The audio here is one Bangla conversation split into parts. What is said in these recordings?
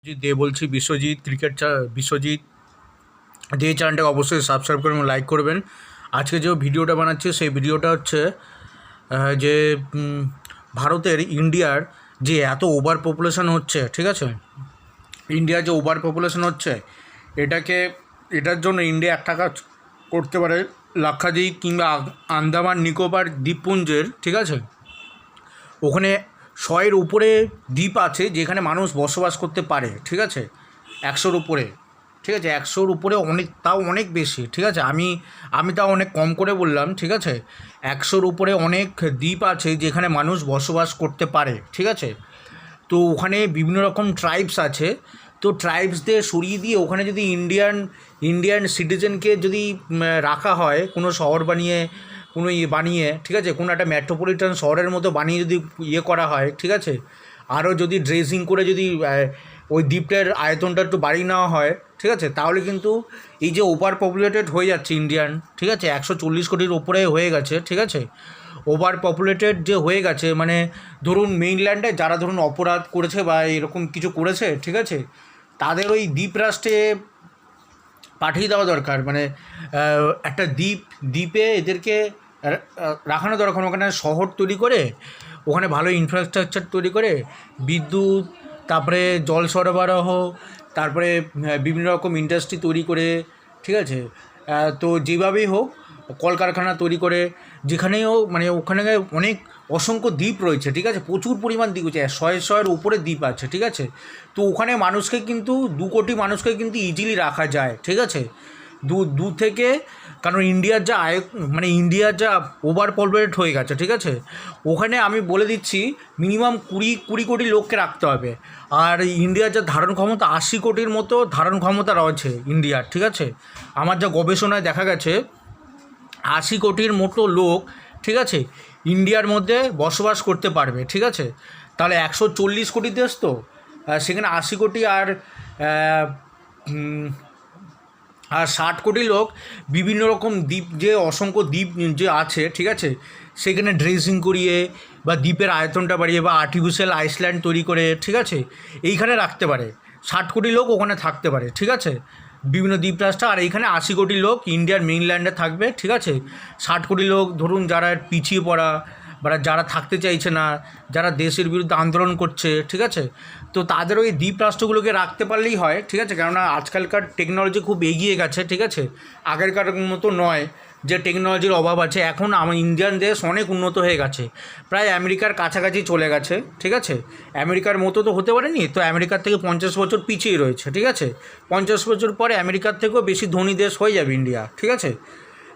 জিৎ দে বলছি। বিশ্বজিৎ ক্রিকেট বিশ্বজিৎ দে চ্যানেলটাকে অবশ্যই সাবস্ক্রাইব করবেন, লাইক করবেন। আজকে যে ভিডিওটা বানাচ্ছি সেই ভিডিওটা হচ্ছে যে ভারতের ইন্ডিয়ার যে এত ওভার পপুলেশন হচ্ছে, ঠিক আছে, ইন্ডিয়ার যে ওভার পপুলেশন হচ্ছে এটার জন্য ইন্ডিয়া একটা কাজ করতে পারে। লাক্ষাদ্বীপ কিংবা আন্দামান নিকোবর দ্বীপপুঞ্জের, ঠিক আছে, ওখানে 100-এর উপরে দ্বীপ আছে যেখানে মানুষ বসবাস করতে পারে, ঠিক আছে, 100-র উপরে, ঠিক আছে, 100-র উপরে অনেক, তাও অনেক বেশি, ঠিক আছে, আমি তাও অনেক কম করে বললাম, ঠিক আছে, 100-র উপরে অনেক দ্বীপ আছে যেখানে মানুষ বসবাস করতে পারে, ঠিক আছে। তো ওখানে বিভিন্ন রকম ট্রাইবস আছে। তো ট্রাইবসদের সরিয়ে দিয়ে ওখানে যদি ইন্ডিয়ান সিটিজেনকে যদি রাখা হয় কোনো শহর বানিয়ে, কোনো বানিয়ে, ঠিক আছে, কোনো একটা মেট্রোপলিটন শহরের মতো বানিয়ে যদি করা হয়, ঠিক আছে, আরও যদি ড্রেসিং করে যদি ওই দ্বীপের আয়তনটা একটু বাড়িয়ে নেওয়া হয়, ঠিক আছে, তাহলে কিন্তু এই যে ওভার পপুলেটেড হয়ে যাচ্ছে ইন্ডিয়ান, ঠিক আছে, 140 কোটির ওপরে হয়ে গেছে, ঠিক আছে, ওভার পপুলেটেড যে হয়ে গেছে, মানে ধরুন মেইনল্যান্ডে যারা ধরুন অপরাধ করেছে বা এরকম কিছু করেছে, ঠিক আছে, তাদের ওই দ্বীপ রাষ্ট্রে পাঠিয়ে দেওয়া দরকার। মানে একটা দ্বীপে এদেরকে রাখানো দরকার। ওখানে শহর তৈরি করে, ওখানে ভালো ইনফ্রাস্ট্রাকচার তৈরি করে, বিদ্যুৎ, তারপরে জল সরবরাহ, তারপরে বিভিন্ন রকম ইন্ডাস্ট্রি তৈরি করে, ঠিক আছে, তো যেভাবেই হোক কলকারখানা তৈরি করে, যেখানেই হোক, মানে ওখানে অনেক অসংখ্য দ্বীপ রয়েছে, ঠিক আছে, প্রচুর পরিমাণ দ্বীপ আছে, 100-এর উপরে দ্বীপ আছে, ঠিক আছে। তো ওখানে মানুষকে কিন্তু 2 কোটি মানুষকে কিন্তু ইজিলি রাখা যায়, ঠিক আছে, দু থেকে, কারণ ইন্ডিয়ার যা মানে ইন্ডিয়ার যা ওভার পপুলেটেড হয়ে গেছে, ঠিক আছে, ওখানে আমি বলে দিচ্ছি মিনিমাম 20 কোটি লোককে রাখতে হবে। আর ইন্ডিয়ার যা ধারণ ক্ষমতা 80 কোটির মতো ধারণ ক্ষমতা রয়েছে ইন্ডিয়ার, ঠিক আছে, আমার যা গবেষণায় দেখা গেছে 80 কোটির মতো লোক, ঠিক আছে, ইন্ডিয়ার মধ্যে বসবাস করতে পারবে, ঠিক আছে। তাহলে 140 কোটি দেশ, তো সেখানে 80 কোটি আর 60 কোটি লোক বিভিন্ন রকম দ্বীপ, যে অসংখ্য দ্বীপ যে আছে, ঠিক আছে, সেখানে ড্রেসিং করিয়ে বা দ্বীপের আয়তনটা বাড়িয়ে বা আর্টিফিশিয়াল আইসল্যান্ড তৈরি করে, ঠিক আছে, এইখানে রাখতে পারে। 60 কোটি লোক ওখানে থাকতে পারে, ঠিক আছে, বিভিন্ন দ্বীপরাষ্ট্র। আর এইখানে 80 কোটি লোক ইন্ডিয়ার মেইনল্যান্ডে থাকবে, ঠিক আছে। 60 কোটি লোক ধরুন যারা পিছিয়ে পড়া বা যারা থাকতে চাইছে না, যারা দেশের বিরুদ্ধে আন্দোলন করছে, ঠিক আছে, তো তাদের ওই দ্বীপ রাষ্ট্রগুলোকে রাখতে পারলেই হয়, ঠিক আছে। কেননা আজকালকার টেকনোলজি খুব এগিয়ে গেছে, ঠিক আছে, আগেরকার মতো নয় যে টেকনোলজির অভাব আছে। এখন আমার ইন্ডিয়ান দেশ অনেক উন্নত হয়ে গেছে, প্রায় আমেরিকার কাছাকাছি চলে গেছে, ঠিক আছে, আমেরিকার মতো তো হতে পারেনি, তো আমেরিকার থেকে 50 বছর পিছিয়ে রয়েছে, ঠিক আছে, 50 বছর পরে আমেরিকার থেকেও বেশি ধনী দেশ হয়ে যাবে ইন্ডিয়া, ঠিক আছে।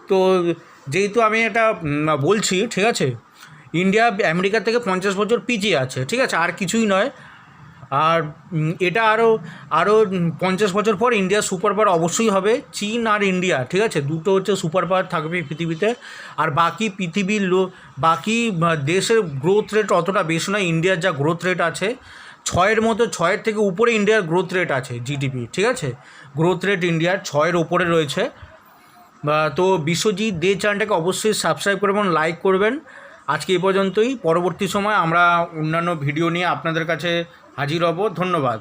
তো যেহেতু আমি এটা বলছি, ঠিক আছে, ইন্ডিয়া আমেরিকার থেকে 50 বছর পিছিয়ে আছে, ঠিক আছে, আর কিছুই নয়। আর এটা আরও 50 বছর পর ইন্ডিয়ার সুপার পাওয়ার অবশ্যই হবে। চীন আর ইন্ডিয়া, ঠিক আছে, দুটো হচ্ছে সুপার পাওয়ার থাকবে পৃথিবীতে। আর বাকি পৃথিবীর বাকি দেশের গ্রোথ রেট অতটা বেশি নয়। ইন্ডিয়ার যা গ্রোথ রেট আছে 6-এর মতো, 6-এর থেকে উপরে ইন্ডিয়ার গ্রোথ রেট আছে, জিডিপি, ঠিক আছে, গ্রোথ রেট ইন্ডিয়ার 6-এর ওপরে রয়েছে। তো বিশ্বজিৎ দে চ্যানেলটাকে অবশ্যই সাবস্ক্রাইব করবেন, লাইক করবেন। আজকে এই পর্যন্তই। পরবর্তী সময় আমরা অন্যান্য ভিডিও নিয়ে আপনাদের কাছে হাজির হব। ধন্যবাদ।